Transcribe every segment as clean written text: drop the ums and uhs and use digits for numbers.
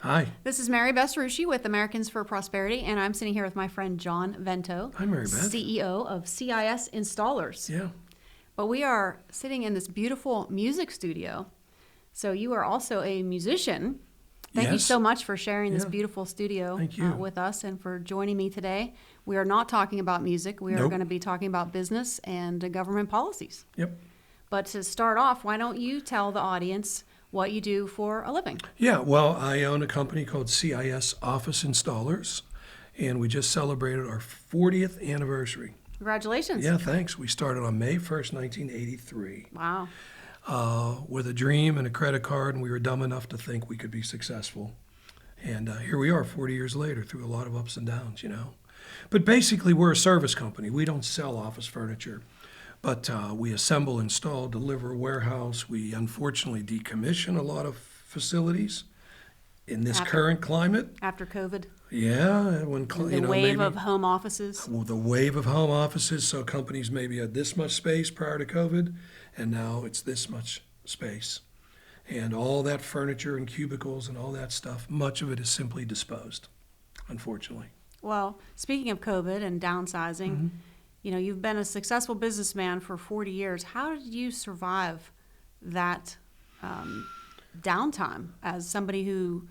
Hi. This is Mary Beth Rushi with Americans for Prosperity, and I'm sitting here with my friend John Vento. Hi, Mary Beth. CEO of CIS Installers. Yeah. But we are sitting in this beautiful music studio. So you are also a musician. Thank you Yes. so much for sharing this Yeah. beautiful studio Thank you. with us and for joining me today. We are not talking about music. We are Nope. going to be talking about business and government policies. Yep. But to start off, why don't you tell the audience what you do for a living? Yeah, well, I own a company called CIS Office Installers, and we just celebrated our 40th anniversary. Congratulations. Yeah, thanks. We started on May 1st, 1983, Wow. with a dream and a credit card, and we were dumb enough to think we could be successful. And here we are 40 years later through a lot of ups and downs, But basically, we're a service company. We don't sell office furniture. But we assemble, install, deliver, warehouse. We unfortunately decommission a lot of facilities in this current climate. After COVID, Yeah, the wave of home offices. well, the wave of home offices. So companies maybe had this much space prior to COVID, and now it's this much space. And all that furniture and cubicles and all that stuff, much of it is simply disposed, unfortunately. Well, speaking of COVID and downsizing, you've been a successful businessman for 40 years. How did you survive that downtime as somebody who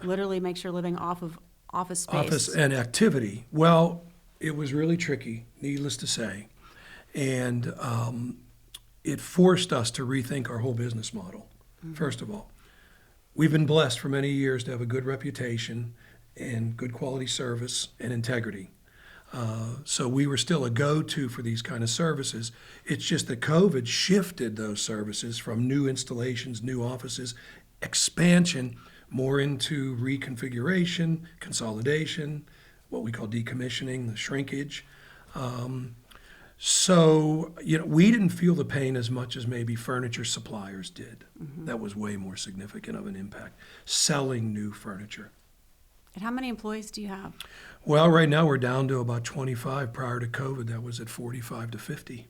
literally makes your living off of office space? Office and activity. Well, it was really tricky, needless to say. And it forced us to rethink our whole business model, first of all. We've been blessed for many years to have a good reputation and good quality service and integrity. So we were still a go-to for these kind of services. It's just that COVID shifted those services from new installations, new offices, expansion, more into reconfiguration, consolidation, what we call decommissioning, the shrinkage. So we didn't feel the pain as much as maybe furniture suppliers did. That was way more significant of an impact, selling new furniture. And how many employees do you have? Well, right now we're down to about 25. Prior to COVID, that was at 45 to 50.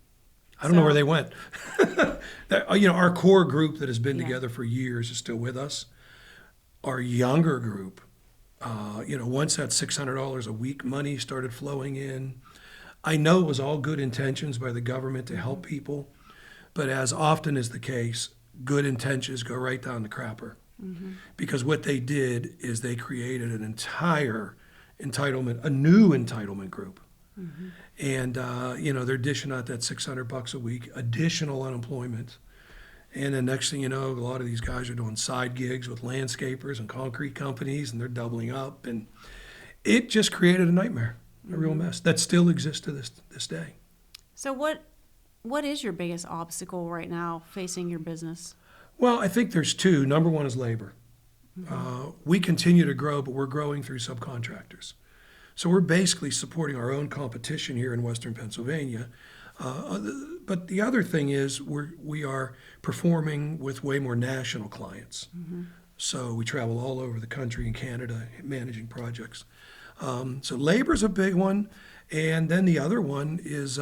I don't know where they went. Our core group that has been together for years is still with us. Our younger group, once that $600 a week money started flowing in, I know it was all good intentions by the government to help people, but as often is the case, good intentions go right down the crapper. Because what they did is they created an entire entitlement, a new entitlement group. And, they're dishing out that $600 a week, additional unemployment. And the next thing you know, a lot of these guys are doing side gigs with landscapers and concrete companies, and they're doubling up. And it just created a nightmare, a real mess that still exists to this day. So what is your biggest obstacle right now facing your business? Well, I think there's two. Number one is labor. We continue to grow, but we're growing through subcontractors. So we're basically supporting our own competition here in Western Pennsylvania. But the other thing is we are performing with way more national clients. So we travel all over the country in Canada managing projects. So labor's a big one. And then the other one is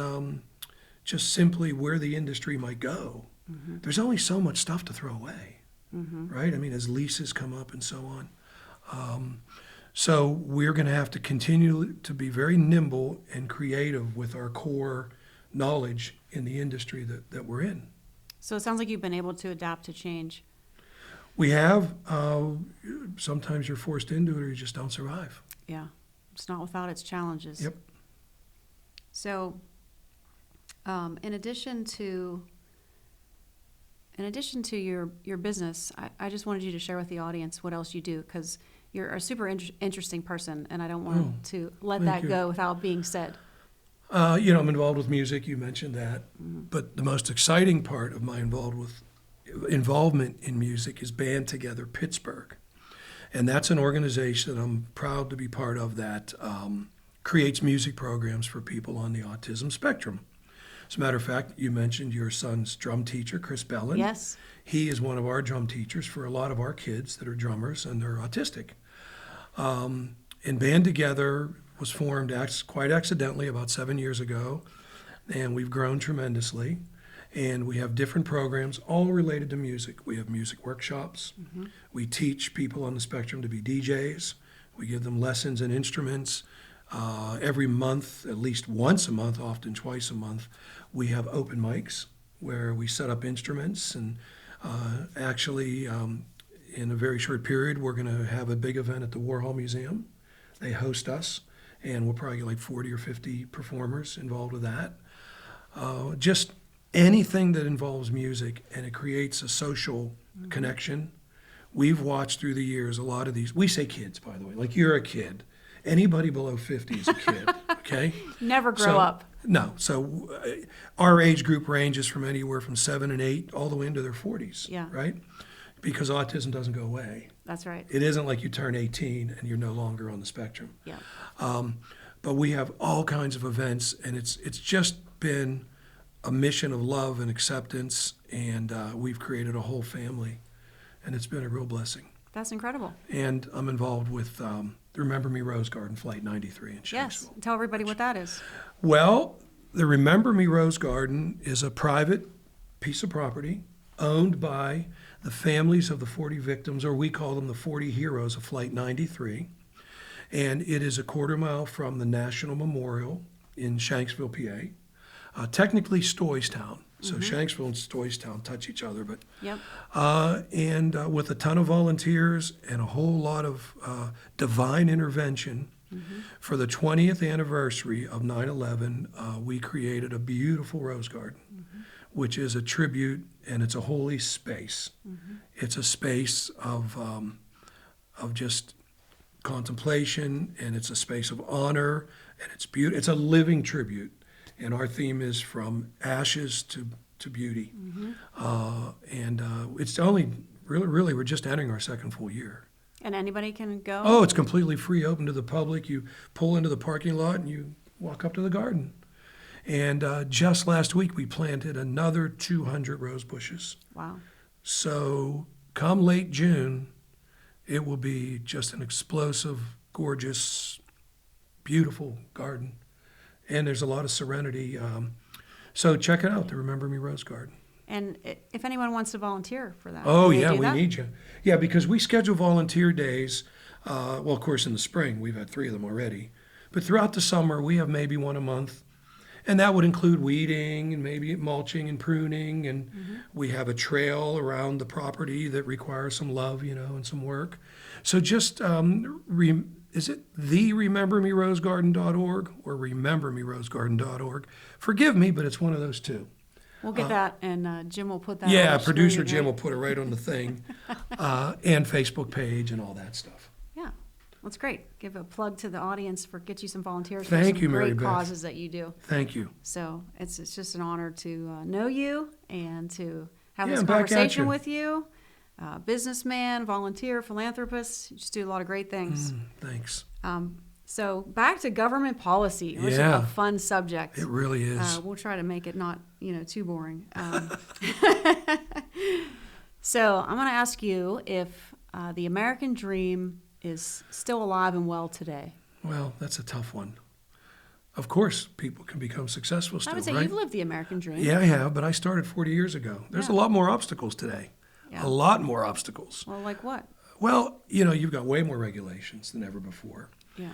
just simply where the industry might go. There's only so much stuff to throw away, right? I mean, as leases come up and so on. So we're going to have to continue to be very nimble and creative with our core knowledge in the industry that we're in. So it sounds like you've been able to adapt to change. We have. Sometimes you're forced into it or you just don't survive. Yeah, it's not without its challenges. Yep. So in addition to your business, I just wanted you to share with the audience what else you do, because you're a super interesting person, and I don't want to let that go without being said. I'm involved with music. You mentioned that. But the most exciting part of my involvement in music is Band Together Pittsburgh. And that's an organization that I'm proud to be part of that creates music programs for people on the autism spectrum. As a matter of fact, you mentioned your son's drum teacher, Chris Bellin. Yes. He is one of our drum teachers for a lot of our kids that are drummers and they're autistic. And Band Together was formed quite accidentally about 7 years ago, and we've grown tremendously. And we have different programs, all related to music. We have music workshops. We teach people on the spectrum to be DJs. We give them lessons and instruments. Every month, at least once a month, often twice a month, we have open mics where we set up instruments. And actually, in a very short period, we're going to have a big event at the Warhol Museum. They host us, and we'll probably get like 40 or 50 performers involved with that. Just anything that involves music and it creates a social connection. We've watched through the years a lot of these. We say kids, by the way, like you're a kid. Anybody below 50 is a kid, okay? Never grow up. No. So our age group ranges from anywhere from 7 and 8 all the way into their 40s, Yeah. right? Because autism doesn't go away. That's right. It isn't like you turn 18 and you're no longer on the spectrum. Yeah. But we have all kinds of events, and it's just been a mission of love and acceptance, and we've created a whole family, and it's been a real blessing. That's incredible. And I'm involved with the Remember Me Rose Garden Flight 93 in Shanksville. Yes. Tell everybody what that is. Well, the Remember Me Rose Garden is a private piece of property owned by the families of the 40 victims, or we call them the 40 heroes of Flight 93. And it is a quarter mile from the National Memorial in Shanksville, PA. Technically Stoystown. So Shanksville and Stoystown touch each other, but Yep. and with a ton of volunteers and a whole lot of divine intervention, for the 20th anniversary of 9/11, we created a beautiful rose garden, which is a tribute, and it's a holy space. It's a space of just contemplation, and it's a space of honor, and it's beautiful. It's a living tribute. And our theme is from ashes to beauty. It's only, really, we're just entering our second full year. And anybody can go? Oh, it's completely free, open to the public. You pull into the parking lot and you walk up to the garden. And just last week, we planted another 200 rose bushes. Wow. So come late June, it will be just an explosive, gorgeous, beautiful garden. And there's a lot of serenity. So check it out, the Remember Me Rose Garden. And if anyone wants to volunteer for that. Oh, can they yeah, do we that? need you. Yeah, because we schedule volunteer days. Well, of course, in the spring, we've had 3 of them already. But throughout the summer, we have maybe 1 a month. And that would include weeding and maybe mulching and pruning. And we have a trail around the property that requires some love, and some work. So just is it theremembermerosegarden.org or remembermerosegarden.org? Forgive me, but it's one of those two. We'll get that, and Jim will put that on Yeah, the producer screen, Jim right? will put it right on the thing, and Facebook page and all that stuff. Yeah, that's great. Give a plug to the audience for get you some volunteers Thank for you, some Mary great Beth. causes that you do. Thank you. So it's just an honor to know you and to have Yeah, this I'm back at conversation you. with you. Businessman, volunteer, philanthropist, you just do a lot of great things. Thanks. So back to government policy, which is Yeah. a fun subject. It really is. We'll try to make it not, too boring. So I'm going to ask you if the American dream is still alive and well today. Well, that's a tough one. Of course, people can become successful still, I would say right? you've lived the American dream. Yeah, I have, but I started 40 years ago. There's a Yeah. lot more obstacles today. Yeah. A lot more obstacles. Well, like what? Well, you've got way more regulations than ever before. Yeah.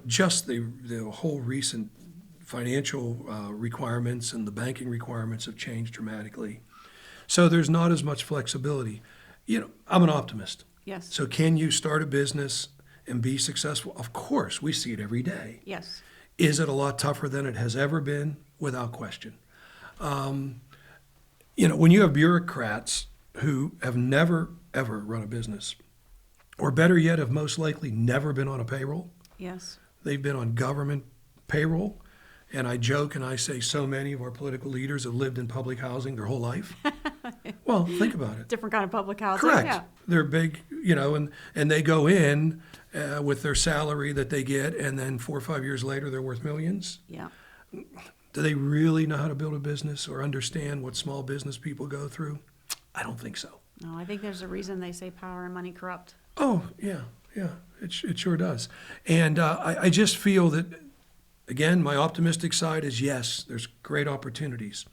Just the whole recent financial requirements and the banking requirements have changed dramatically. So there's not as much flexibility. I'm an optimist. Yes. So can you start a business and be successful? Of course, we see it every day. Yes. Is it a lot tougher than it has ever been? Without question. When you have bureaucrats who have never, ever run a business, or better yet, have most likely never been on a payroll. Yes. They've been on government payroll. And I joke and I say so many of our political leaders have lived in public housing their whole life. Well, think about it. Different kind of public housing. Correct. Yeah. They're big, and they go in with their salary that they get, and then 4 or 5 years later, they're worth millions. Yeah. Do they really know how to build a business or understand what small business people go through? I don't think so. No, I think there's a reason they say power and money corrupt. Oh, yeah, it sure does. And I just feel that, again, my optimistic side is yes, there's great opportunities.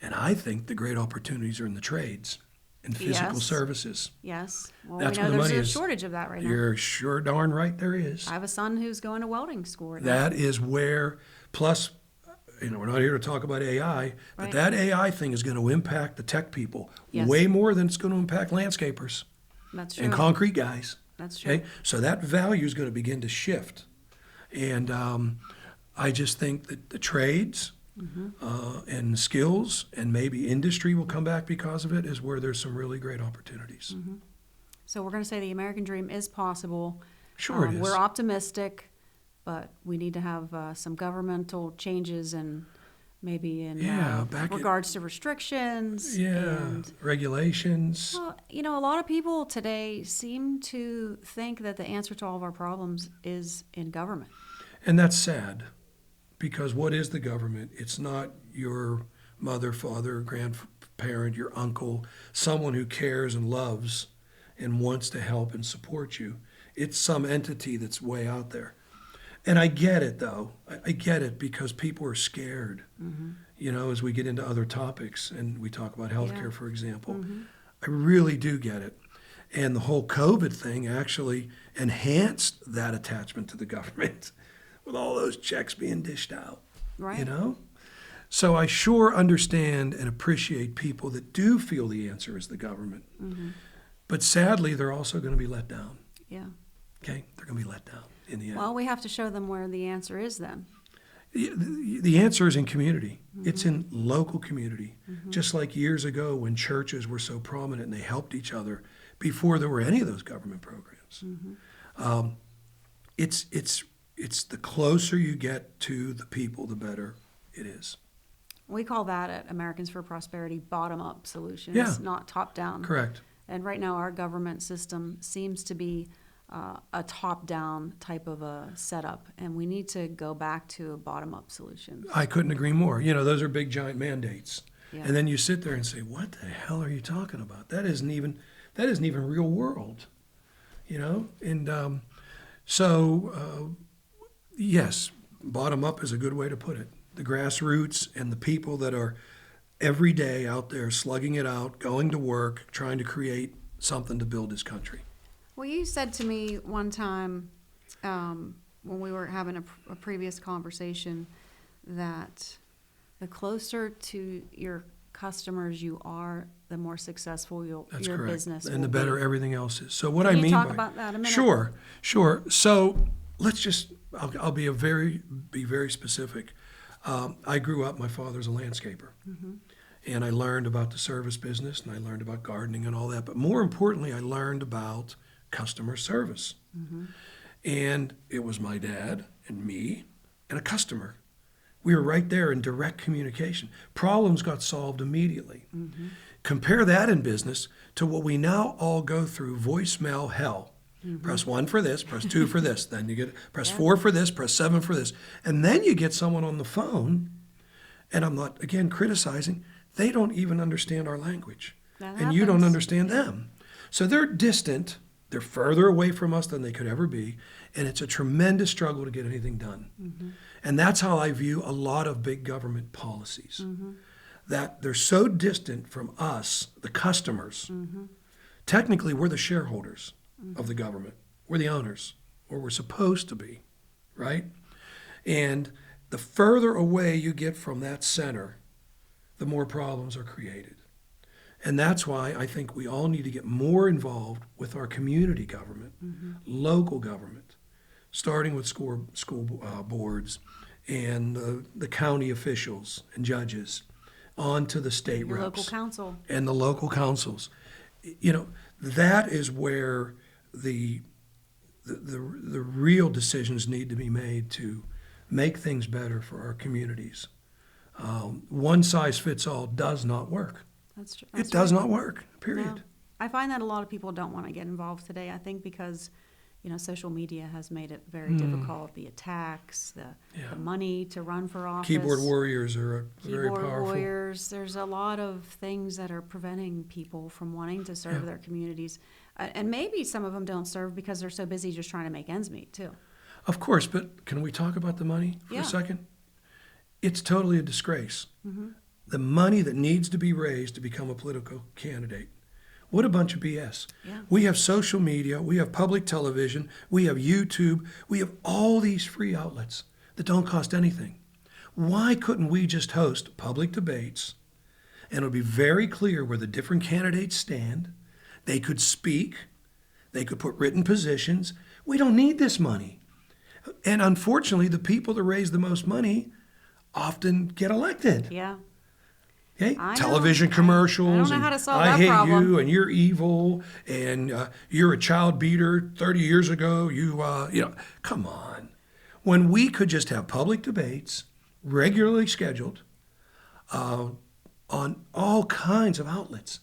And I think the great opportunities are in the trades and physical Yes. services. Yes. Well, That's we know where the there's money a is. shortage of that right now. You're sure darn right there is. I have a son who's going to welding school right now. That is where, plus, we're not here to talk about AI, but Right. that AI thing is going to impact the tech people Yes. way more than it's going to impact landscapers That's true. and concrete guys. That's true. Okay, so that value is going to begin to shift, and I just think that the trades and skills and maybe industry will come back because of it is where there's some really great opportunities. So we're going to say the American dream is possible. Sure it is. We're optimistic, but we need to have some governmental changes and maybe in regards to restrictions. And, regulations. well, a lot of people today seem to think that the answer to all of our problems is in government. And that's sad, because what is the government? It's not your mother, father, grandparent, your uncle, someone who cares and loves and wants to help and support you. It's some entity that's way out there. And I get it, though. I get it because people are scared, as we get into other topics and we talk about healthcare, for example. I really do get it. And the whole COVID thing actually enhanced that attachment to the government with all those checks being dished out, Right. So I sure understand and appreciate people that do feel the answer is the government. But sadly, they're also going to be let down. Yeah. Okay? They're going to be let down in the end. Well, we have to show them where the answer is then. The answer is in community. It's in local community. Just like years ago when churches were so prominent and they helped each other before there were any of those government programs. It's the closer you get to the people, the better it is. We call that at Americans for Prosperity bottom-up solutions, Yeah. not top-down. Correct. And right now, our government system seems to be a top-down type of a setup, and we need to go back to a bottom-up solution. I couldn't agree more. Those are big giant mandates. Yeah. And then you sit there and say, what the hell are you talking about? That isn't even real world, And yes, bottom up is a good way to put it. The grassroots and the people that are every day out there slugging it out, going to work, trying to create something to build this country. Well, you said to me one time when we were having a previous conversation that the closer to your customers you are, the more successful your correct. business And will the better be. everything else is. So what Can I you mean talk by about that a minute? Sure. So I'll be very specific. I grew up. My father's a landscaper, and I learned about the service business, and I learned about gardening and all that. But more importantly, I learned about customer service, and it was my dad and me and a customer. We were right there in direct communication. Problems got solved immediately. Compare that in business to what we now all go through, voicemail hell. Press 1 for this, press 2 for this, then you get press 4 for this, press 7 for this. And then you get someone on the phone, and I'm not, again, criticizing, they don't even understand our language. That And you don't happens. understand them. So they're distant, they're further away from us than they could ever be, and it's a tremendous struggle to get anything done. And that's how I view a lot of big government policies, that they're so distant from us, the customers. Technically, we're the shareholders of the government. We're the owners, or we're supposed to be, right? And the further away you get from that center, the more problems are created. And that's why I think we all need to get more involved with our community government, local government, starting with school boards and the county officials and judges, on to the state Your reps local council. and the local councils. That is where the real decisions need to be made to make things better for our communities. One size fits all does not work. That's true. It does not work, period. No. I find that a lot of people don't want to get involved today. I think because, social media has made it very difficult. The attacks, the money to run for office. Keyboard warriors are very Keyboard powerful. warriors. There's a lot of things that are preventing people from wanting to serve their communities. And maybe some of them don't serve because they're so busy just trying to make ends meet, too. Of course, but can we talk about the money for Yeah. a second? It's totally a disgrace. the money that needs to be raised to become a political candidate. What a bunch of BS. Yeah. We have social media, we have public television, we have YouTube, we have all these free outlets that don't cost anything. Why couldn't we just host public debates and it'll be very clear where the different candidates stand? They could speak, they could put written positions. We don't need this money. And unfortunately, the people that raise the most money often get elected. Yeah. Okay? I know. Television I commercials. don't know how to solve I that hate problem. you, and you're evil, and you're a child beater. 30 years ago, come on. When we could just have public debates, regularly scheduled, on all kinds of outlets,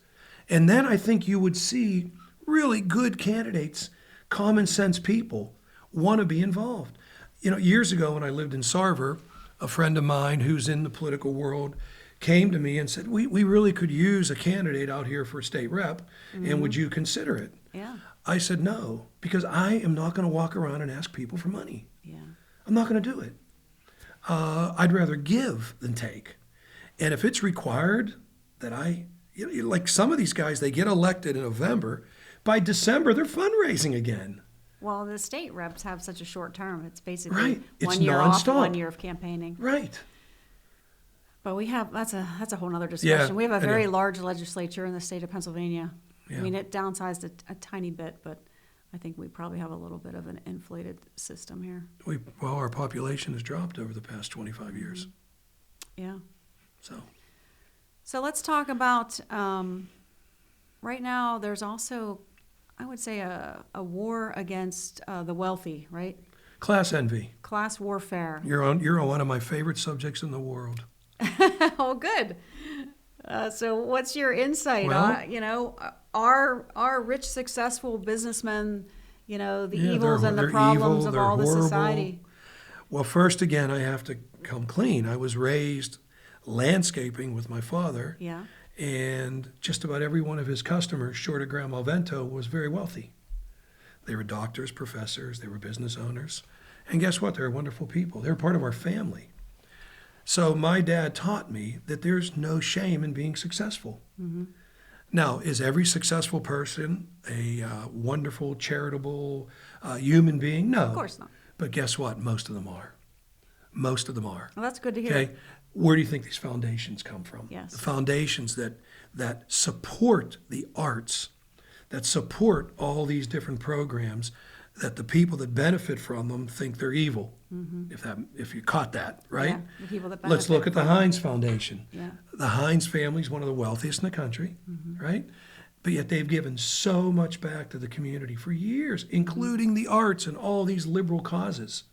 and then I think you would see really good candidates, common sense people, want to be involved. Years ago when I lived in Sarver, a friend of mine who's in the political world came to me and said, we really could use a candidate out here for state rep, and would you consider it? Yeah. I said no, because I am not going to walk around and ask people for money. Yeah. I'm not going to do it. I'd rather give than take. And if it's required that like some of these guys, they get elected in November, by December they're fundraising again. Well, the state reps have such a short term. It's basically Right. It's 1 year off, nonstop. 1 year of campaigning. Right. But we have that's a whole other discussion. Yeah, We have a I very know. large legislature in the state of Pennsylvania. Yeah. I mean, it downsized a tiny bit, but I think we probably have a little bit of an inflated system here. Our population has dropped over the past 25 years. Yeah. So, Let's talk about right now. There's also, I would say, a war against the wealthy, right? class envy. Class warfare. You're on one of my favorite subjects in the world. Oh, good. So what's your insight? Well- Are rich, successful businessmen, the Yeah, evils and the they're problems evil, of they're all the horrible. society? Well, first again, I have to come clean. I was raised landscaping with my father, Yeah. and just about every one of his customers, short of Grandma Vento, was very wealthy. They were doctors, professors, they were business owners. And guess what? They're wonderful people. They're part of our family. So my dad taught me that there's no shame in being successful. Mm-hmm. Now, is every successful person a wonderful, charitable human being? No. Of course not. But guess what? Most of them are. Most of them are. Well, that's good to hear. Okay. Where do you think these foundations come from? Yes. The foundations that support the arts, that support all these different programs, that the people that benefit from them think they're evil. Mm-hmm. If you caught that, right? Yeah, the people that Let's look benefit at the from Heinz Foundation. Yeah. The Heinz family is one of the wealthiest in the country, right? But yet they've given so much back to the community for years, including the arts and all these liberal causes.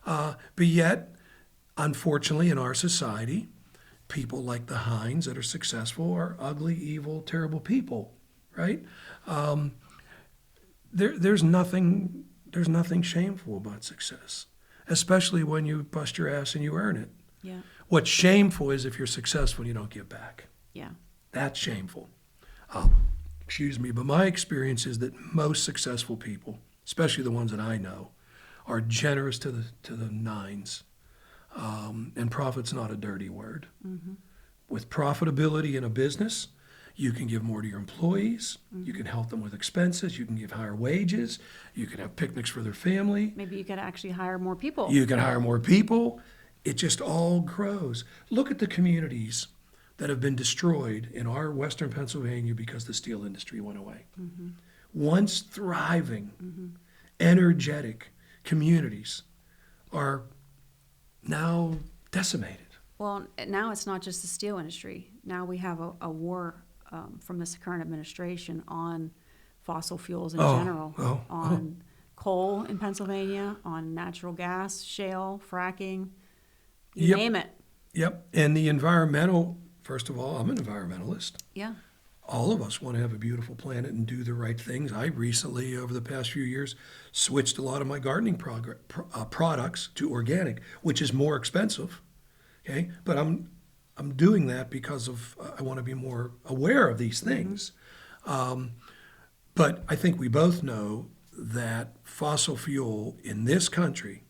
But yet, unfortunately, in our society, people like the Heinz that are successful are ugly, evil, terrible people, right? There's nothing shameful about success, especially when you bust your ass and you earn it. Yeah. What's shameful is if you're successful and you don't give back. Yeah. That's shameful. Excuse me, but my experience is that most successful people, especially the ones that I know, are generous to the nines. And profit's not a dirty word. Mm-hmm. With profitability in a business, you can give more to your employees. Mm-hmm. You can help them with expenses. You can give higher wages. You can have picnics for their family. Maybe you could actually hire more people. You can hire more people. It just all grows. Look at the communities that have been destroyed in our Western Pennsylvania because the steel industry went away. Mm-hmm. Once thriving, energetic communities are now decimated. Well, now it's not just the steel industry. Now we have a war from this current administration on fossil fuels in general, on coal in Pennsylvania, on natural gas, shale, fracking, you name it. Yep. And the environmental, first of all, I'm an environmentalist. Yeah. All of us want to have a beautiful planet and do the right things. I recently, over the past few years, switched a lot of my gardening products to organic, which is more expensive. Okay, but I'm doing that because of I want to be more aware of these things. But I think we both know that fossil fuel in this country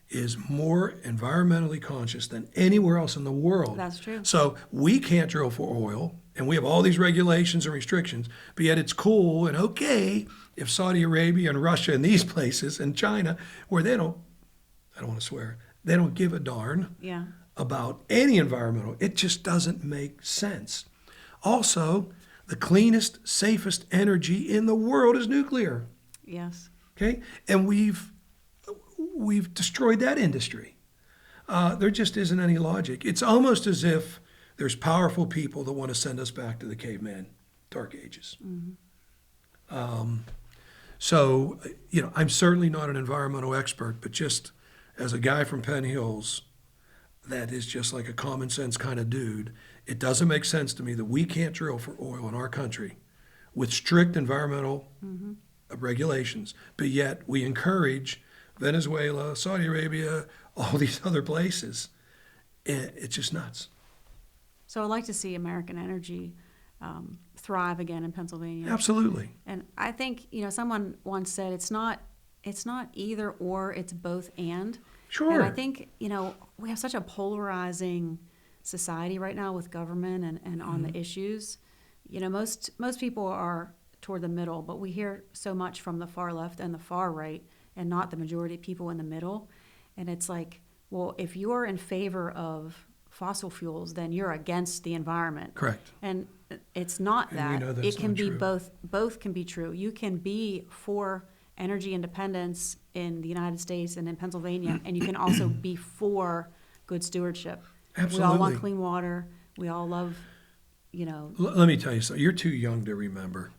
is more environmentally conscious than anywhere else in the world. That's true. So we can't drill for oil, and we have all these regulations and restrictions, but yet it's cool and okay if Saudi Arabia and Russia and these places and China, where they don't, I don't want to swear, they don't give a darn Yeah. about any environmental. It just doesn't make sense. Also, the cleanest, safest energy in the world is nuclear. Yes. Okay, and we've destroyed that industry. There just isn't any logic. It's almost as if there's powerful people that want to send us back to the caveman dark ages. So, I'm certainly not an environmental expert, but just as a guy from Penn Hills that is just like a common sense kind of dude, it doesn't make sense to me that we can't drill for oil in our country with strict environmental regulations, but yet we encourage Venezuela, Saudi Arabia, all these other places. It's just nuts. So I'd like to see American energy thrive again in Pennsylvania. Absolutely. And I think, someone once said it's not either or, it's both and. Sure. And I think, we have such a polarizing society right now with government and on the issues. Most people are toward the middle, but we hear so much from the far left and the far right and not the majority of people in the middle. And it's like, well, if you're in favor of fossil fuels, then you're against the environment. Correct. And it's not And that. we know that's It can not be true. both can be true. You can be for energy independence in the United States and in Pennsylvania, and you can also be for good stewardship. We all Absolutely. want clean water. We all love, Let me tell you something. You're too young to remember,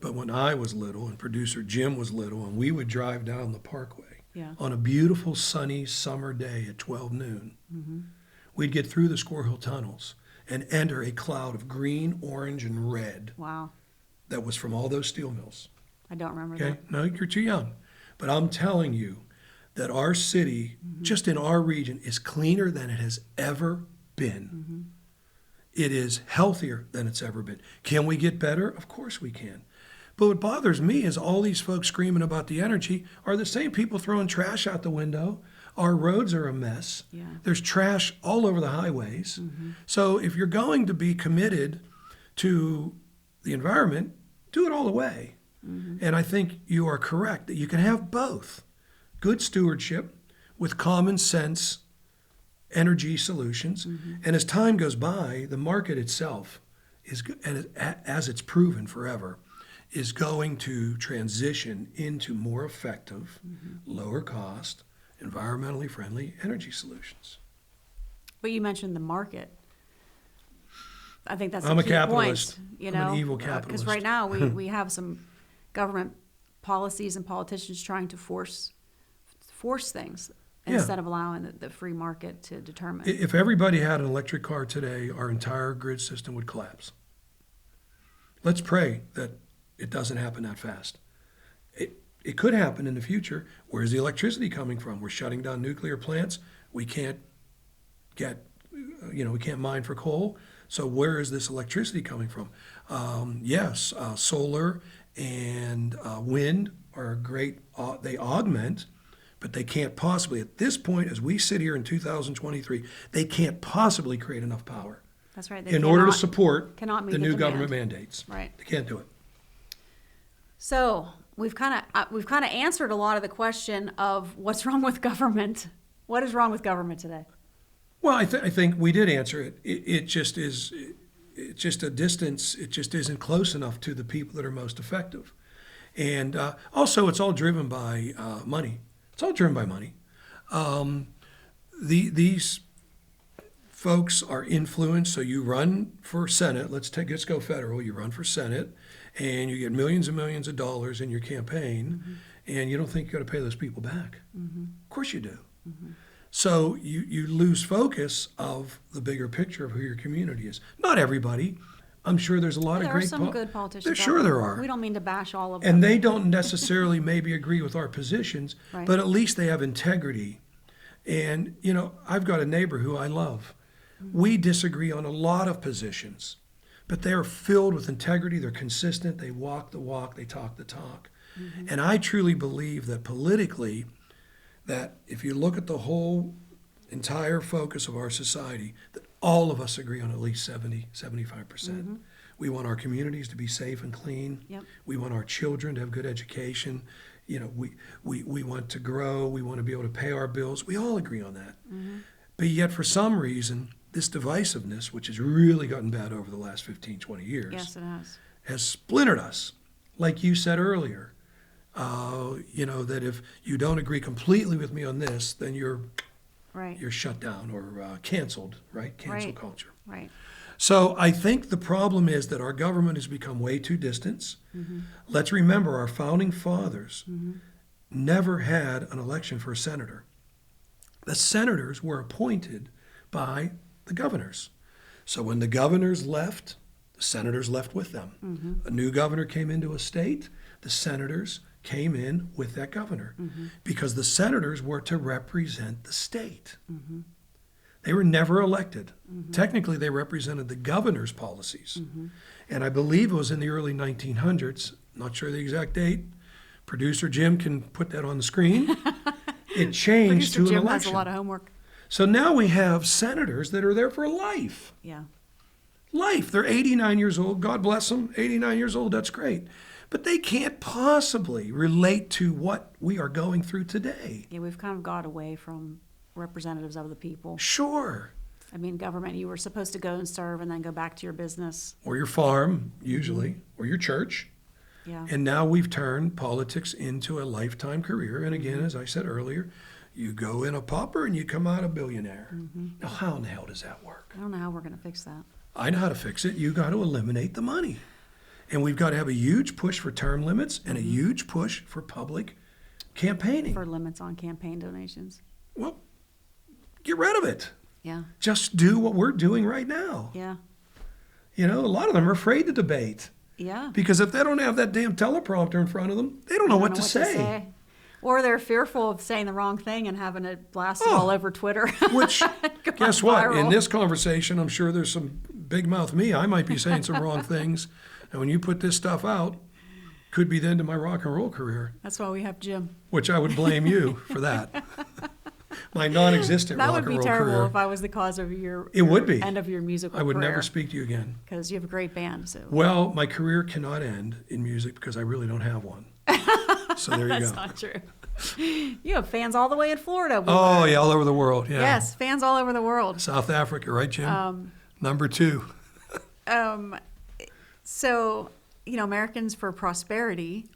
but when I was little and producer Jim was little, and we would drive down the Parkway yeah. on a beautiful sunny summer day at 12 noon, we'd get through the Squirrel Hill tunnels and enter a cloud of green, orange, and red Wow. that was from all those steel mills. I don't remember Okay? that. No, you're too young. But I'm telling you that our city, just in our region, is cleaner than it has ever been. It is healthier than it's ever been. Can we get better? Of course we can. But what bothers me is all these folks screaming about the energy are the same people throwing trash out the window. Our roads are a mess. Yeah. There's trash all over the highways. So if you're going to be committed to the environment, do it all the way. And I think you are correct that you can have both. Good stewardship with common sense energy solutions. And as time goes by, the market itself is, and as it's proven forever, is going to transition into more effective, lower cost, environmentally friendly energy solutions. But you mentioned the market. I think that's I'm the a key capitalist. point. I'm an evil Because capitalist. right now we have some government policies and politicians trying to force things Yeah. instead of allowing the free market to determine. If everybody had an electric car today, our entire grid system would collapse. Let's pray that it doesn't happen that fast. It could happen in the future. Where's the electricity coming from? We're shutting down nuclear plants. We can't we can't mine for coal. So where is this electricity coming from? Yes, solar and wind are great. They augment, but they can't possibly, at this point, as we sit here in 2023, they can't possibly create enough power That's right. in order to support cannot meet the the new demand. government mandates. Right. They can't do it. So we've kind of answered a lot of the question of what's wrong with government. What is wrong with government today? Well, I think we did answer it. It just is. It's just a distance. It just isn't close enough to the people that are most effective, and also it's all driven by money. It's all driven by money. These folks are influenced. So you run for Senate. Let's go federal. You run for Senate, and you get millions and millions of dollars in your campaign, and you don't think you got to pay those people back. Of course you do. So you lose focus of the bigger picture of who your community is. Not everybody. I'm sure there's a lot of There are great some good politicians. out Sure there are. We don't mean to bash all of them. And they don't necessarily maybe agree with our positions, Right. but at least they have integrity. And, I've got a neighbor who I love. We disagree on a lot of positions, but they are filled with integrity. They're consistent. They walk the walk. They talk the talk. And I truly believe that politically, that if you look at the whole entire focus of our society, that all of us agree on at least 75%. Mm-hmm. We want our communities to be safe and clean. Yep. We want our children to have good education. You know, we want to grow. We want to be able to pay our bills. We all agree on that. Mm-hmm. But yet, for some reason, this divisiveness, which has really gotten bad over the last 15, 20 years, Yes, it has splintered us. Like you said earlier, you know, that if you don't agree completely with me on this, then you're Right. shut down or canceled, right? Cancel Right. culture. Right. So I think the problem is that our government has become way too distant. Mm-hmm. Let's remember our founding fathers Mm-hmm. never had an election for a senator. The senators were appointed by the governors. So when the governors left, the senators left with them. Mm-hmm. A new governor came into a state, the senators came in with that governor Mm-hmm. because the senators were to represent the state. Mm-hmm. They were never elected. Mm-hmm. Technically, they represented the governor's policies. Mm-hmm. And I believe it was in the early 1900s, not sure the exact date. Producer Jim can put that on the screen. It changed Producer to an Jim election. has a lot of homework. So now we have senators that are there for life. Yeah. Life. They're 89 years old. God bless them. 89 years old. That's great. But they can't possibly relate to what we are going through today. Yeah, we've kind of got away from representatives of the people. Sure. I mean, government, you were supposed to go and serve and then go back to your business. Or your farm, usually, or your church. Yeah. And now we've turned politics into a lifetime career. And again, as I said earlier, you go in a pauper and you come out a billionaire. Mm-hmm. Now, how in the hell does that work? I don't know how we're going to fix that. I know how to fix it. You got to eliminate the money. And we've got to have a huge push for term limits and a huge push for public campaigning. For limits on campaign donations. Well, get rid of it. Yeah. Just do what we're doing right now. Yeah. You know, a lot of them are afraid to debate Yeah. because if they don't have that damn teleprompter in front of them, they don't know what to say. Or they're fearful of saying the wrong thing and having it blasted all over Twitter. Which, Going guess what? In viral. this conversation, I'm sure there's some big mouth me. I might be saying some wrong things. And when you put this stuff out, could be the end of my rock and roll career, That's why we have Jim. which I would blame you for that. My non-existent That rock would and be roll terrible career. if I was the cause of It would be. end of your musical I would career. never speak to you again. Because you have a great band. So Well, my career cannot end in music because I really don't have one. So there you that's go. not true. You have fans all the way in Florida. we Oh, learned. yeah, all over the world. Yeah. Yes, fans all over the world. South Africa, right, Jim? Number 2. So, you know, Americans for Prosperity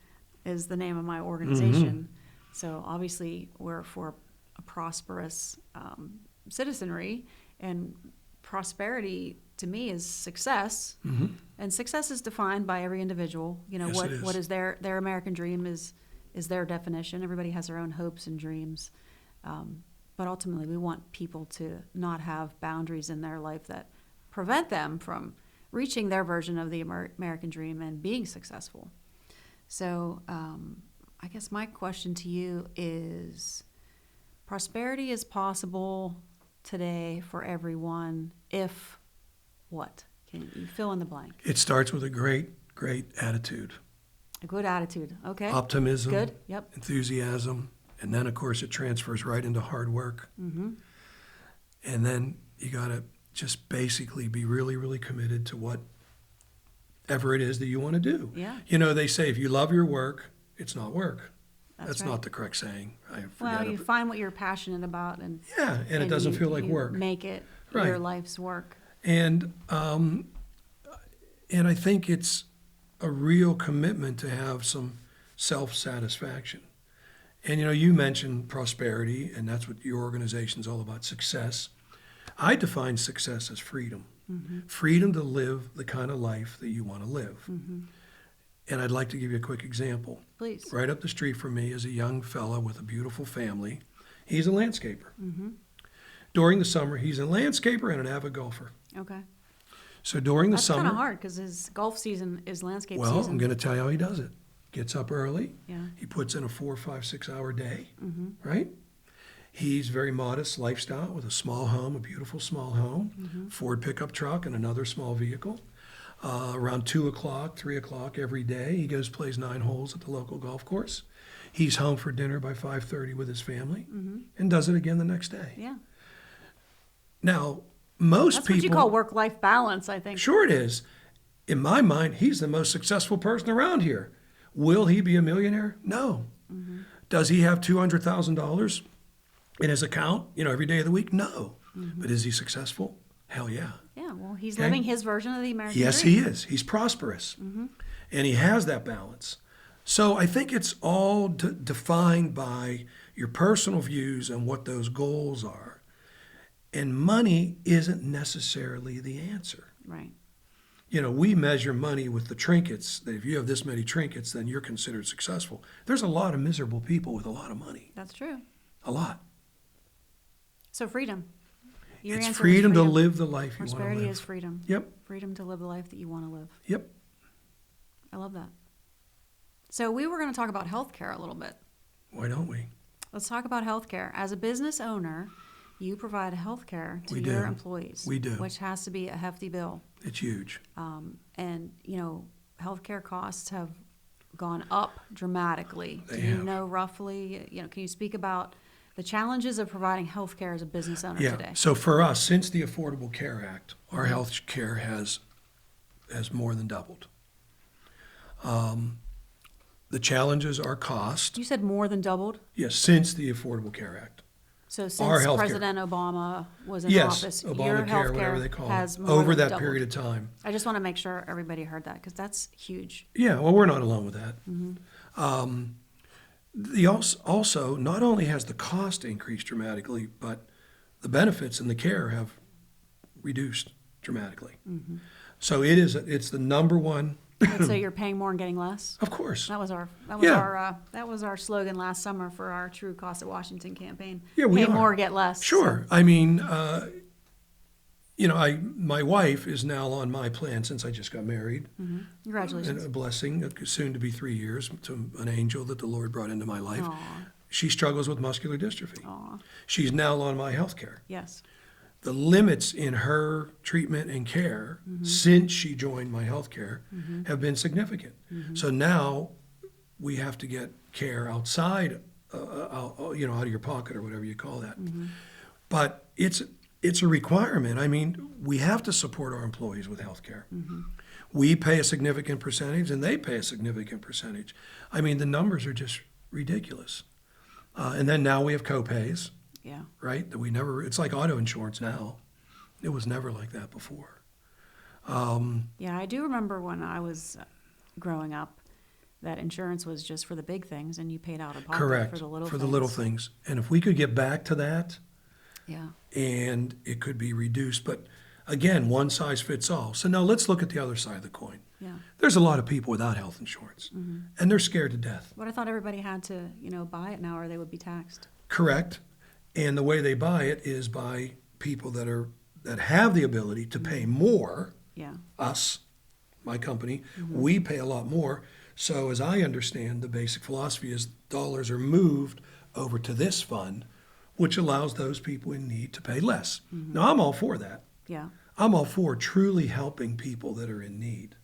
is the name of my organization. Mm-hmm. So obviously we're for a prosperous citizenry, and prosperity to me is success. Mm-hmm. And success is defined by every individual. You know, Yes, it is. what is their American dream is their definition. Everybody has their own hopes and dreams. But ultimately, we want people to not have boundaries in their life that prevent them from reaching their version of the American dream and being successful. So I guess my question to you is, prosperity is possible today for everyone if what? Can you fill in the blank? It starts with a great attitude. A good attitude, okay? Optimism, Good, yep. enthusiasm, and then, of course, it transfers right into hard work. Mm-hmm. And then you got to just basically be really, really committed to whatever it is that you want to do. Yeah. You know, they say if you love your work, it's not work. That's not right. the correct saying. I forget Well, you it. find what you're passionate about, and Yeah, and it doesn't you- feel like you work. Make it Right. your life's work. And I think it's a real commitment to have some self-satisfaction. And, you know, you mentioned prosperity, and that's what your organization's all about, success. I define success as freedom. Mm-hmm. Freedom to live the kind of life that you want to live. Mm-hmm. And I'd like to give you a quick example. Please. Right up the street from me is a young fella with a beautiful family. He's a landscaper. Mm-hmm. During the summer, he's a landscaper and an avid golfer. Okay. So during the That's summer... kind of hard because his golf season is landscape Well, season. I'm going to tell you how he does it. Gets up early. Yeah. He puts in a 4, 5, 6 hour day, Mm-hmm. right? He's very modest lifestyle with a small home, a beautiful small home, Mm-hmm. Ford pickup truck, and another small vehicle. around 2 o'clock, 3 o'clock every day. He goes, plays 9 holes at the local golf course. He's home for dinner by 5:30 with his family and does it again the next day. Yeah. Now, most That's people. what you call work-life balance, I think. Sure it is. In my mind, he's the most successful person around here. Will he be a millionaire? No. Does he have $200,000 in his account, every day of the week? No. But is he successful? Hell yeah. Yeah, well, he's Okay. living his version of the American Yes, dream. he is. He's prosperous. And he has that balance. So I think it's all defined by your personal views and what those goals are. And money isn't necessarily the answer. Right. We measure money with the trinkets, that if you have this many trinkets, then you're considered successful. There's a lot of miserable people with a lot of money. That's true. A lot. So freedom. Your It's answer is freedom to live the life you want to Prosperity live. is freedom. Yep, Freedom to live the life that you want to live. yep. I love that. So we were going to talk about healthcare a little bit. Why don't we? Let's talk about healthcare. As a business owner, you provide healthcare to We your do. employees. We do. Which has to be a hefty bill. It's huge. And, healthcare costs have gone up dramatically. They Do you have. know roughly, can you speak about the challenges of providing healthcare as a business owner Yeah. today? So for us, since the Affordable Care Act, our health care has more than doubled. The challenges are cost. You said more than doubled? Yes, since the Affordable Care Act. So Our since healthcare. President Obama was in Yes, office, your Obamacare, whatever they healthcare call has it, more over than that doubled. period of time. I just want to make sure everybody heard that because that's huge. Yeah, well, we're not alone with that. Mm-hmm. Also, not only has the cost increased dramatically, but the benefits and the care have reduced dramatically. Mm-hmm. So it's the number one, And so you're paying more and getting less. of course. That was our slogan last summer for our True Cost of Washington campaign. Yeah, we Pay are. more, get less. Sure. I mean, my wife is now on my plan since I just got married. Mm-hmm. And Congratulations. a blessing, soon to be 3 years, to an angel that the Lord brought into my life. Aw. She struggles with muscular dystrophy. Aw. She's now on my health care. Yes. The limits in her treatment and care since she joined my health care have been significant. So now we have to get care outside, out of your pocket or whatever you call that. But it's a requirement. I mean, we have to support our employees with health care. We pay a significant percentage and they pay a significant percentage. I mean, the numbers are just ridiculous. And then now we have co-pays. Yeah. Right? It's like auto insurance now. It was never like that before. Yeah, I do remember when I was growing up that insurance was just for the big things and you paid out of pocket Correct. for the little For things. the little things. And if we could get back to that, Yeah. and it could be reduced. But again, one size fits all. So now let's look at the other side of the coin. Yeah. There's a lot of people without health insurance, and they're scared to death. But I thought everybody had to, buy it now or they would be taxed. Correct. And the way they buy it is by people that have the ability to pay more. Yeah. Us, my company, we pay a lot more. So as I understand, the basic philosophy is dollars are moved over to this fund, which allows those people in need to pay less. Now, I'm all for that. Yeah. I'm all for truly helping people that are in need.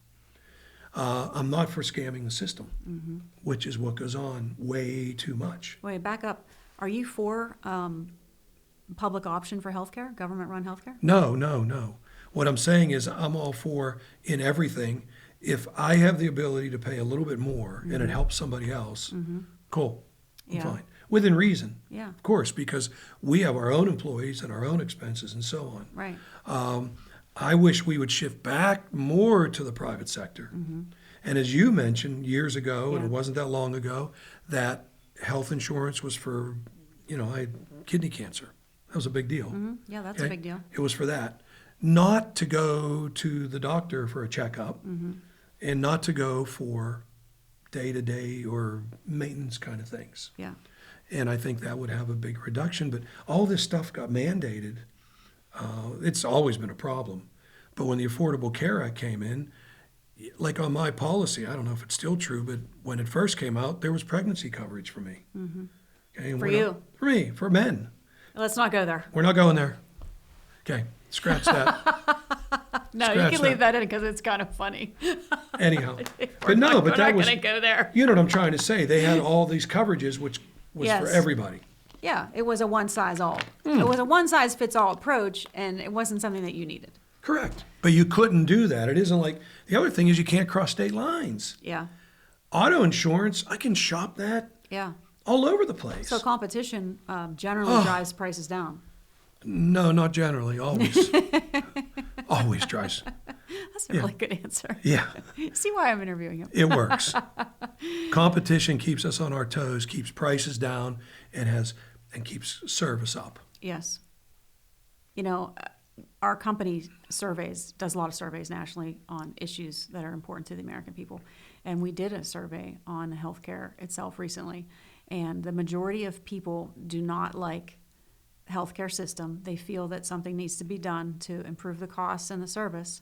I'm not for scamming the system, which is what goes on way too much. Wait, back up. Are you for public option for healthcare, government-run healthcare? No. What I'm saying is I'm all for in everything. If I have the ability to pay a little bit more and it helps somebody else, cool, I'm Yeah. fine. Within reason, Yeah. of course, because we have our own employees and our own expenses and so on. Right. I wish we would shift back more to the private sector. And as you mentioned years ago, and Yeah. it wasn't that long ago, that health insurance was for, I had kidney cancer. That was a big deal. Yeah, that's a Okay? big deal. It was for that. Not to go to the doctor for a checkup and not to go for day-to-day or maintenance kind of things. Yeah. And I think that would have a big reduction. But all this stuff got mandated. It's always been a problem. But when the Affordable Care Act came in, like on my policy, I don't know if it's still true, but when it first came out, there was pregnancy coverage for me. Okay, and For we're you? not- For me, for men. Let's not go there. We're not going there. Okay, scratch that. No, you Scratch can leave that in because it's kind of funny. Anyhow, We're but no, not, but we're that not was, going to go there. you know what I'm trying to say. They had all these coverages, which was for Yes. everybody. Yeah, it was a one-size-all. It was a one-size-fits-all approach, and it wasn't something that you needed. Correct. But you couldn't do that. It isn't like, the other thing is you can't cross state lines. Yeah, Auto insurance, I can shop that yeah. all over the place. So competition generally drives prices down. No, not generally. Always. Always drives. That's a really good answer. Yeah, See why I'm interviewing him. it works. Competition keeps us on our toes, keeps prices down, and keeps service up. Yes. You know, our company does a lot of surveys nationally on issues that are important to the American people. And we did a survey on healthcare itself recently. And the majority of people do not like healthcare system. They feel that something needs to be done to improve the costs and the service.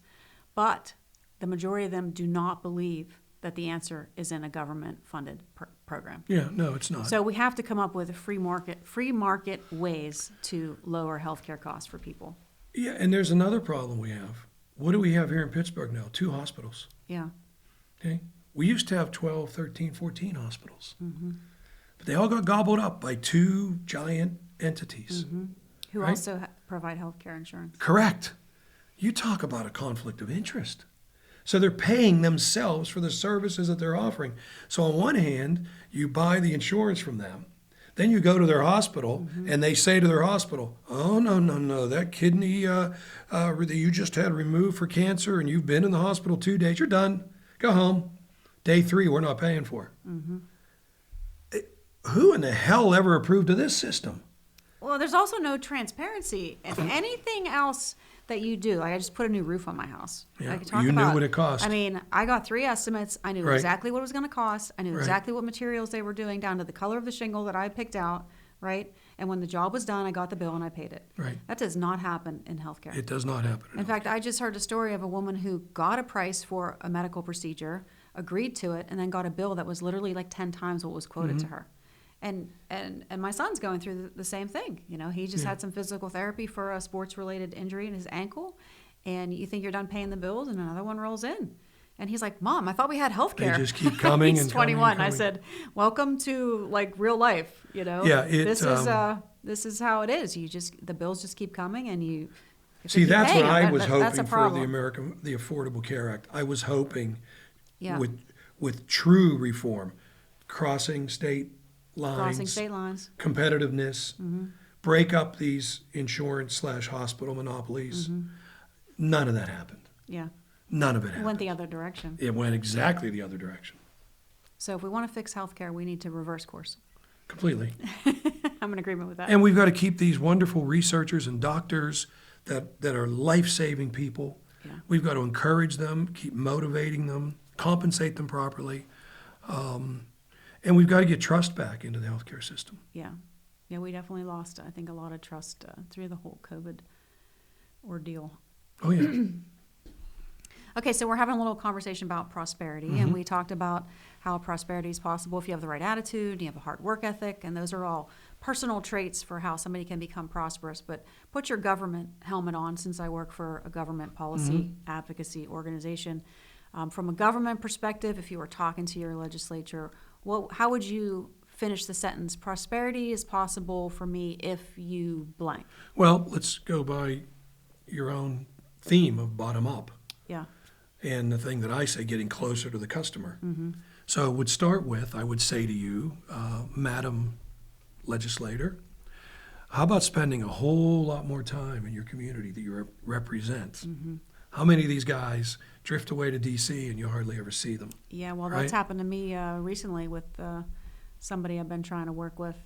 But the majority of them do not believe that the answer is in a government-funded program. Yeah, no, it's not. So we have to come up with free market ways to lower healthcare costs for people. Yeah, and there's another problem we have. What do we have here in Pittsburgh now? 2 hospitals. Yeah. Okay? We used to have 12, 13, 14 hospitals. Mm-hmm. But they all got gobbled up by 2 giant entities. Mm-hmm. Who Right? also provide healthcare insurance. Correct. You talk about a conflict of interest. So they're paying themselves for the services that they're offering. So on one hand, you buy the insurance from them. Then you go to their hospital, and they say to their hospital, "Oh, no, that kidney that you just had removed for cancer, and you've been in the hospital 2 days, you're done. Go home. Day 3, we're not paying for." Who in the hell ever approved of this system? Well, there's also no transparency. If anything else that you do, like I just put a new roof on my house. Yeah, I could talk you knew about, what it cost. I mean, I got 3 estimates. I knew Right. exactly what it was going to cost. I knew Right. exactly what materials they were doing, down to the color of the shingle that I picked out, right? And when the job was done, I got the bill and I paid it. Right. That does not happen in healthcare. It does not happen. In fact, I just heard a story of a woman who got a price for a medical procedure, agreed to it, and then got a bill that was literally like 10 times what was quoted to her. And my son's going through the same thing. You know, he just had some physical therapy for a sports-related injury in his ankle, and you think you're done paying the bills, and another one rolls in. And he's like, "Mom, I thought we had health care." They just keep coming He's and coming 21. and coming. I said, "Welcome to like real life, you know? Yeah, This is how it is. The bills just keep coming, and you if See, you keep that's paying what them, I was that's a hoping for problem. the Affordable Care Act. I was hoping Yeah. with true reform, crossing state lines, Crossing state lines. competitiveness, break up these insurance/hospital monopolies. None of that happened. Yeah. None of it It happened. went the other direction. It went exactly the other direction, So if we want to fix healthcare, we need to reverse course. completely. I'm in agreement with that. And we've got to keep these wonderful researchers and doctors that are life-saving people. Yeah. We've got to encourage them, keep motivating them, compensate them properly. And we've got to get trust back into the healthcare system. Yeah. Yeah, we definitely lost, I think, a lot of trust through the whole COVID ordeal. Oh, yeah. Okay, so we're having a little conversation about prosperity, and we talked about how prosperity is possible if you have the right attitude, you have a hard work ethic, and those are all personal traits for how somebody can become prosperous. But put your government helmet on, since I work for a government policy advocacy organization. From a government perspective, if you were talking to your legislature, how would you finish the sentence? Prosperity is possible for me if you blank. Well, let's go by your own theme of bottom up. Yeah. And the thing that I say, getting closer to the customer. So it would start with, I would say to you, Madam Legislator, how about spending a whole lot more time in your community that you represent? How many of these guys drift away to D.C. and you hardly ever see them? Yeah, well, Right? that's happened to me recently with somebody I've been trying to work with.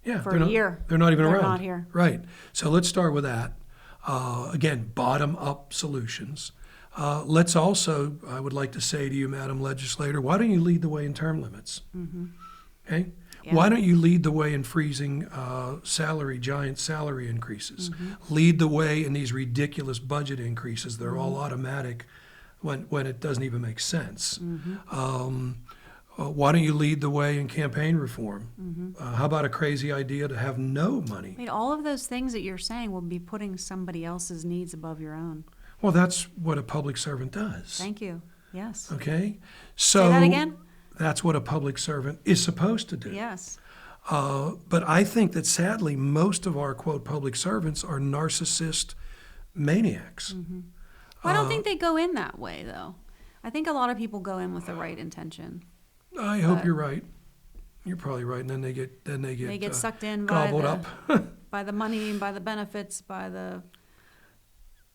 Yeah, For they're a not, year. They're not even They're around. not here. Right. So let's start with that. Again, bottom-up solutions. Let's also, I would like to say to you, Madam Legislator, why don't you lead the way in term limits? Okay? Yeah. Why don't you lead the way in freezing giant salary increases? Lead the way in these ridiculous budget increases that are all automatic when it doesn't even make sense. Why don't you lead the way in campaign reform? How about a crazy idea to have no money? I mean, all of those things that you're saying will be putting somebody else's needs above your own. Well, that's what a public servant does. Thank you. Yes. Okay? So Say that again? that's what a public servant is supposed to do. Yes. But I think that sadly, most of our, quote, public servants are narcissist maniacs. Well, I don't think they go in that way, though. I think a lot of people go in with the right intention. I hope But- you're right. You're probably right. And then they get They get sucked in by gobbled the, up. by the money, by the benefits, by the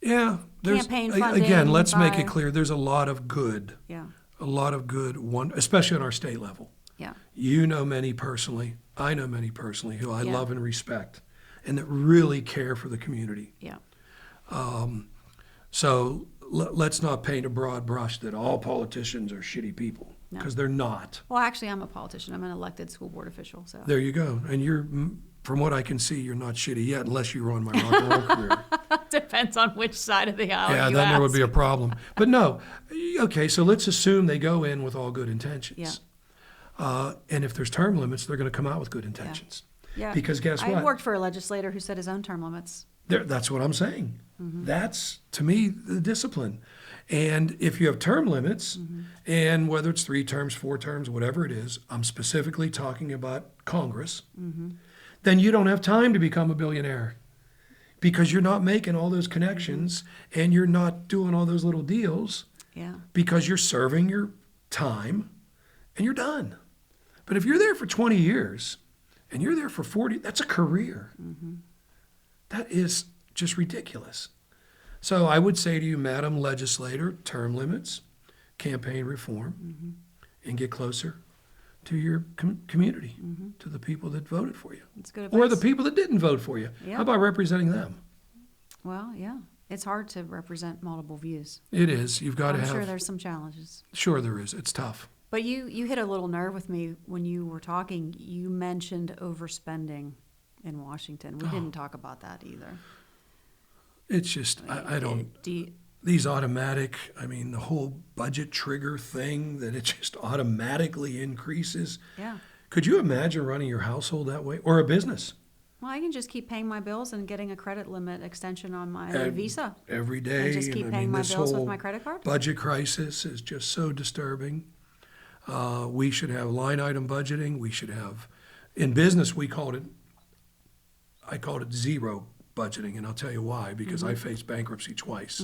Yeah. Campaign funding, Again, let's make by- it clear. There's a lot of good, yeah, especially on our state level. yeah, You know many personally. I know many personally who I Yeah. love and respect, and that really care for the community. yeah. So let's not paint a broad brush that all politicians are shitty people, No. because they're not. Well, actually, I'm a politician. I'm an elected school board official. So There you go. And from what I can see, you're not shitty yet, unless you were on my rock and roll career. depends on which side of the aisle Yeah, you then there would ask. be a problem. But no, okay, so let's assume they go in with all good intentions. And if there's term limits, they're going to come out with good intentions. Yeah. Because guess I what? worked for a legislator who set his own term limits. That's what I'm saying. That's, to me, the discipline. And if you have term limits, and whether it's 3 terms, 4 terms, whatever it is, I'm specifically talking about Congress, then you don't have time to become a billionaire, because you're not making all those connections and you're not doing all those little deals, Yeah. because you're serving your time and you're done. But if you're there for 20 years and you're there for 40, that's a career. That is just ridiculous. So I would say to you, Madam Legislator, term limits, campaign reform, and get closer to your community, to the people that voted for you. It's good Or advice. the people that didn't vote for you. Yeah. How about representing them? Well, yeah. It's hard to represent multiple views. It is. You've got to I'm have. sure there's some challenges. Sure there is. It's tough. But you hit a little nerve with me when you were talking. You mentioned overspending in Washington. We didn't talk about that either. It's just, I don't, these automatic, the whole budget trigger thing, that it just automatically increases. Yeah. Could you imagine running your household that way, or a business? Well, I can just keep paying my bills and getting a credit limit extension on my And Visa. Every day. And just keep paying my this bills with whole my credit card? budget crisis is just so disturbing. We should have line item budgeting. We should have, in business, I called it zero budgeting, and I'll tell you why, because I faced bankruptcy twice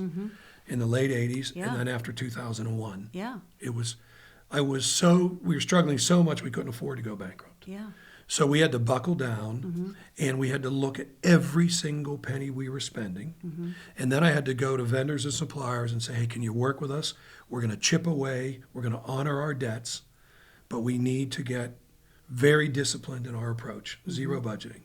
in the late 80s Yeah. and then after 2001. Yeah. We were struggling so much we couldn't afford to go bankrupt. Yeah. So we had to buckle down, and we had to look at every single penny we were spending. And then I had to go to vendors and suppliers and say, hey, can you work with us? We're going to chip away. We're going to honor our debts, but we need to get very disciplined in our approach, zero budgeting.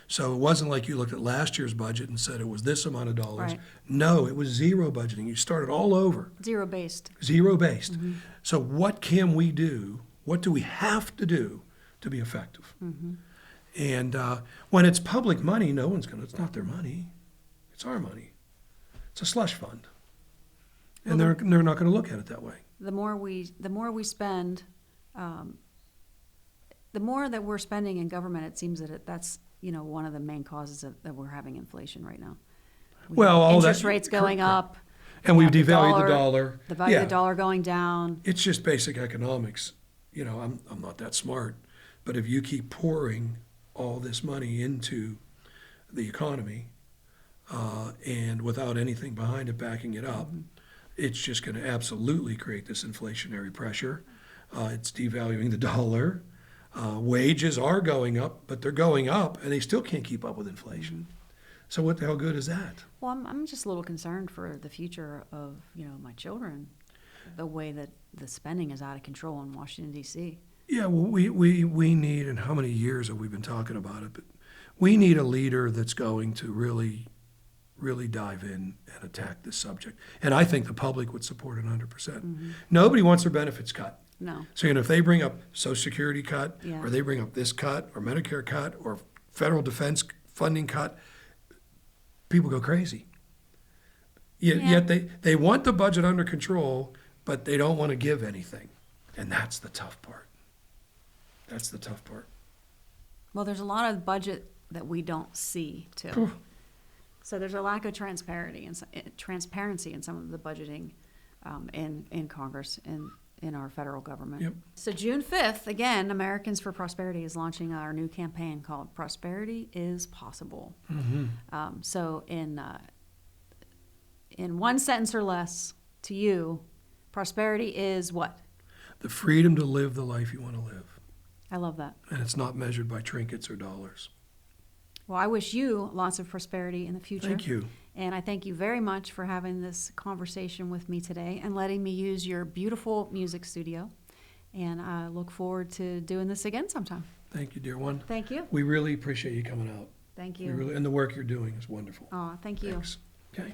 So it wasn't like you looked at last year's budget and said it was this amount of dollars. Right. No, it was zero budgeting. You started all over. Zero based. Zero based. So what can we do? What do we have to do to be effective? And when it's public money, it's not their money. It's our money. It's a slush fund. And they're not going to look at it that way. The more we spend, the more that we're spending in government, it seems that that's one of the main causes that we're having inflation right now. Well, all interest that- rates going correct. up. And we we've have devalued the dollar. The value of Yeah. the dollar going down. It's just basic economics. I'm not that smart, but if you keep pouring all this money into the economy and without anything behind it backing it up, it's just going to absolutely create this inflationary pressure. It's devaluing the dollar. Wages are going up, but they're going up, and they still can't keep up with inflation. So what the hell good is that? Well, I'm just a little concerned for the future of my children, the way that the spending is out of control in Washington D.C. Yeah, well, we need, and how many years have we been talking about it? But we need a leader that's going to really, really dive in and attack this subject. And I think the public would support it 100%. Nobody wants their benefits cut. No. So if they bring up Social Security cut, Yeah. or they bring up this cut, or Medicare cut, or federal defense funding cut, people go crazy. Yet they want the budget under control, but they don't want to give anything. And that's the tough part. That's the tough part. Well, there's a lot of budget that we don't see too. So there's a lack of transparency in some of the budgeting in Congress and in our federal government. Yep. So June 5th, again, Americans for Prosperity is launching our new campaign called Prosperity is Possible. So in one sentence or less, to you, prosperity is what? The freedom to live the life you want to live. I love that. And it's not measured by trinkets or dollars. Well, I wish you lots of prosperity in the future. Thank you. And I thank you very much for having this conversation with me today and letting me use your beautiful music studio. And I look forward to doing this again sometime. Thank you, dear one. Thank you. We really appreciate you coming out. Thank We you. really, and the work you're doing is wonderful. Oh, thank you. Thanks. Okay.